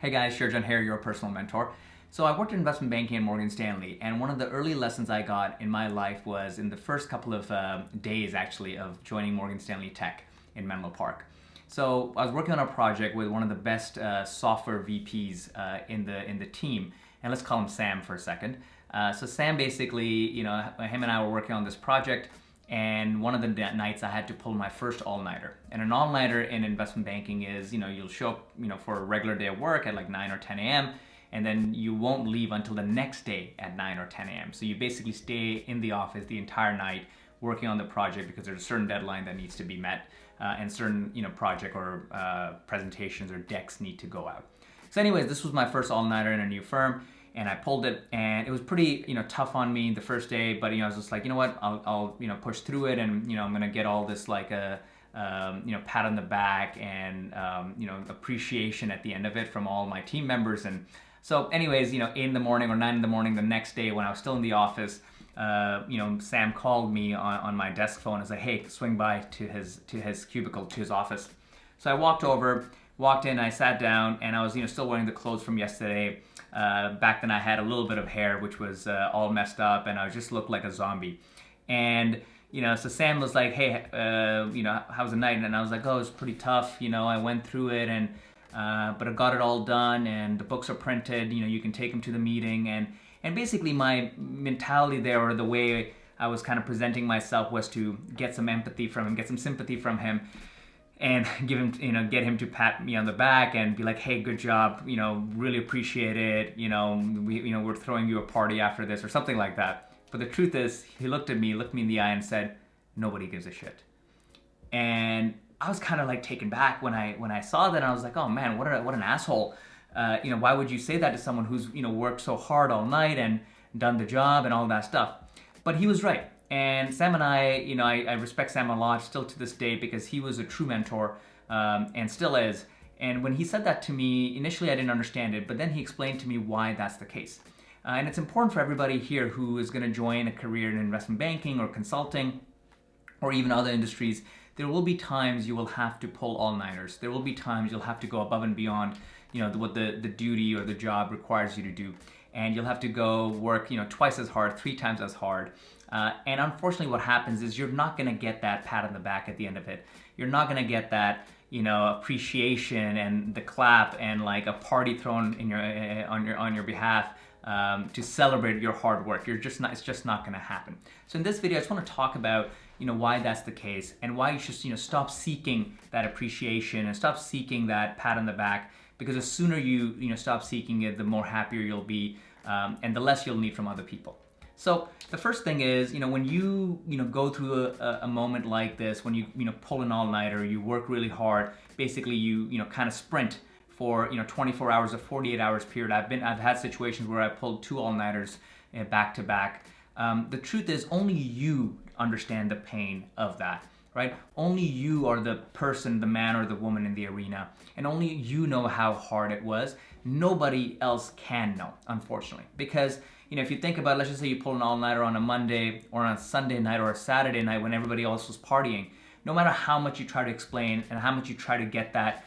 Hey guys, Sherjan here, your personal mentor. So I worked in investment banking at Morgan Stanley, and one of the early lessons I got in my life was in the first couple of days actually of joining Morgan Stanley Tech in Menlo Park. So I was working on a project with one of the best software VPs in the team, and let's call him Sam for a second. So Sam basically, him and I were working on this project, and one of the nights I had to pull my first all-nighter. And an all-nighter in investment banking is, you'll show up, for a regular day of work at like 9 or 10 a.m. and then you won't leave until the next day at 9 or 10 a.m. So you basically stay in the office the entire night working on the project because there's a certain deadline that needs to be met, and certain, project or presentations or decks need to go out. So anyways, this was my first all-nighter in a new firm, and I pulled it, and it was pretty, tough on me the first day, but, I was just like, what, I'll push through it, and, I'm gonna get all this like a, pat on the back and, appreciation at the end of it from all my team members. And so anyways, 8 in the morning or 9 in the morning the next day when I was still in the office, Sam called me on my desk phone and said, hey, swing by to his cubicle, to his office. So I walked in, I sat down, and I was, still wearing the clothes from yesterday. Back then I had a little bit of hair, which was all messed up, and I just looked like a zombie. And, so Sam was like, hey, how's the night? And I was like, oh, it's pretty tough. I went through it, and but I got it all done, and the books are printed. You can take them to the meeting. And basically my mentality there, or the way I was kind of presenting myself, was to get some empathy from him, get some sympathy from him, and give him, get him to pat me on the back and be like, hey, good job, really appreciate it, we're throwing you a party after this, or something like that. But the truth is, he looked me in the eye and said, nobody gives a shit. And I was kind of like taken back when I saw that, and I was like, oh man, what an asshole. Why would you say that to someone who's, worked so hard all night and done the job and all that stuff? But he was right. And Sam and I respect Sam a lot still to this day, because he was a true mentor, and still is. And when he said that to me, initially I didn't understand it, but then he explained to me why that's the case. And it's important for everybody here who is going to join a career in investment banking or consulting or even other industries. There will be times you will have to pull all-nighters. There will be times you'll have to go above and beyond, what the duty or the job requires you to do. And you'll have to go work, twice as hard, 3 times as hard. And unfortunately what happens is you're not going to get that pat on the back at the end of it. You're not going to get that, appreciation and the clap and like a party thrown in on your behalf to celebrate your hard work. It's just not going to happen. So in this video, I just want to talk about, why that's the case, and why you should, stop seeking that appreciation and stop seeking that pat on the back, because the sooner you stop seeking it, the more happier you'll be, and the less you'll need from other people. So the first thing is, when you go through a moment like this, when you pull an all-nighter, you work really hard, basically you kind of sprint for 24 hours or 48 hours period. I've had situations where I pulled 2 all-nighters back to back. The truth is, only you understand the pain of that, right? Only you are the person, the man or the woman in the arena, and only you know how hard it was. Nobody else can know, unfortunately, because if you think about it, let's just say you pull an all-nighter on a Monday or on a Sunday night or a Saturday night when everybody else was partying. No matter how much you try to explain and how much you try to get that,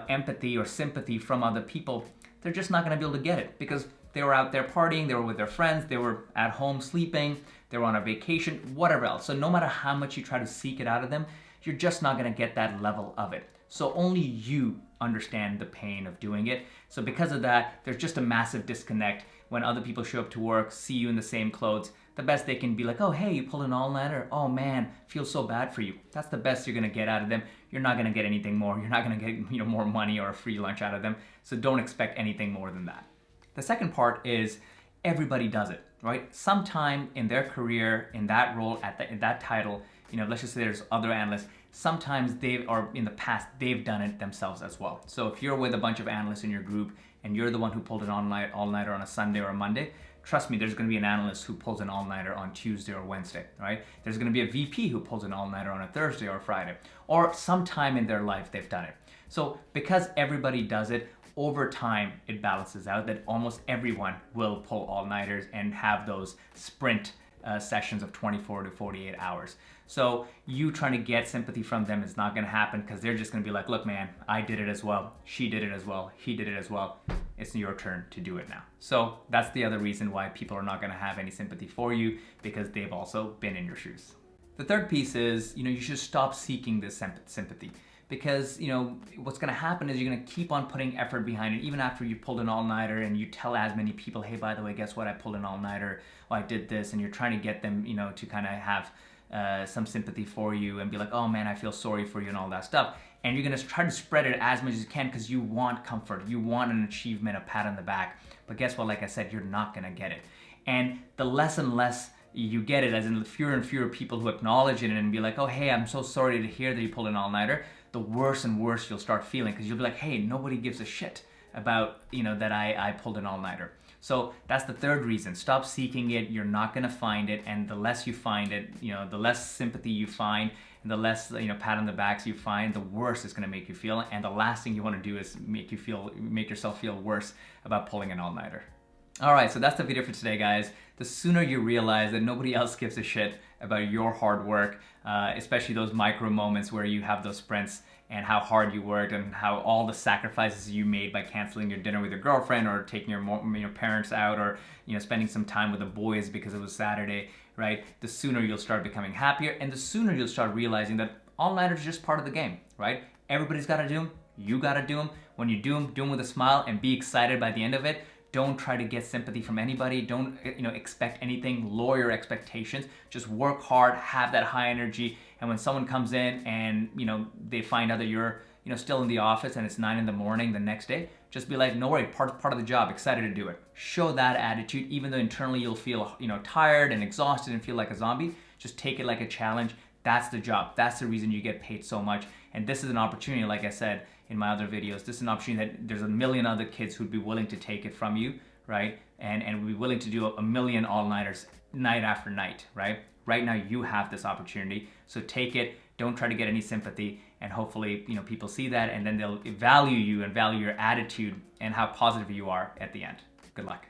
empathy or sympathy from other people, they're just not going to be able to get it, because they were out there partying, they were with their friends, they were at home sleeping, they were on a vacation, whatever else. So no matter how much you try to seek it out of them, you're just not going to get that level of it. So only you understand the pain of doing it. So because of that, there's just a massive disconnect when other people show up to work, see you in the same clothes. The best they can be like, oh, hey, you pulled an all-nighter. Oh man, feels so bad for you. That's the best you're gonna get out of them. You're not gonna get anything more. You're not gonna get more money or a free lunch out of them. So don't expect anything more than that. The second part is everybody does it, right? Sometime in their career, in that role, in that title, let's just say there's other analysts, sometimes in the past, they've done it themselves as well. So if you're with a bunch of analysts in your group and you're the one who pulled an all-nighter on a Sunday or a Monday, trust me, there's going to be an analyst who pulls an all-nighter on Tuesday or Wednesday, right? There's going to be a VP who pulls an all-nighter on a Thursday or Friday, or sometime in their life they've done it. So because everybody does it, over time it balances out that almost everyone will pull all-nighters and have those sprint sessions of 24 to 48 hours. So you trying to get sympathy from them is not going to happen, because they're just going to be like, look, man, I did it as well. She did it as well. He did it as well. It's your turn to do it now. So that's the other reason why people are not going to have any sympathy for you, because they've also been in your shoes. The third piece is, you should stop seeking this sympathy, because, what's going to happen is you're going to keep on putting effort behind it, even after you pulled an all-nighter and you tell as many people, hey, by the way, guess what? I pulled an all-nighter. Oh, I did this. And you're trying to get them, to kind of have some sympathy for you and be like, oh man, I feel sorry for you and all that stuff. And you're going to try to spread it as much as you can, because you want comfort. You want an achievement, a pat on the back. But guess what? Like I said, you're not going to get it. And the less and less you get it, as in fewer and fewer people who acknowledge it and be like, oh, hey, I'm so sorry to hear that you pulled an all-nighter, the worse and worse you'll start feeling, because you'll be like, hey, nobody gives a shit about, that I pulled an all-nighter. So that's the third reason. Stop seeking it. You're not going to find it. And the less you find it, the less sympathy you find, and the less, pat on the backs you find, the worse it's going to make you feel. And the last thing you want to do is make yourself feel worse about pulling an all-nighter. All right, so that's the video for today, guys. The sooner you realize that nobody else gives a shit about your hard work, especially those micro moments where you have those sprints and how hard you worked and how all the sacrifices you made by canceling your dinner with your girlfriend, or taking your parents out, or spending some time with the boys because it was Saturday, right? The sooner you'll start becoming happier, and the sooner you'll start realizing that all-nighters are just part of the game, right? Everybody's got to do them. You got to do them. When you do them with a smile and be excited by the end of it. Don't try to get sympathy from anybody. Don't expect anything. Lower your expectations. Just work hard, have that high energy, and when someone comes in and they find out that you're still in the office and it's 9 a.m. the next day, just be like, no worry, part of the job, excited to do it. Show that attitude, even though internally you'll feel tired and exhausted and feel like a zombie. Just take it like a challenge. That's the job. That's the reason you get paid so much. And this is an opportunity, like I said in my other videos, this is an opportunity that there's a million other kids who'd be willing to take it from you, right? And would be willing to do a million all-nighters night after night, right? Right now you have this opportunity, so take it. Don't try to get any sympathy, and hopefully people see that, and then they'll value you and value your attitude and how positive you are at the end. Good luck.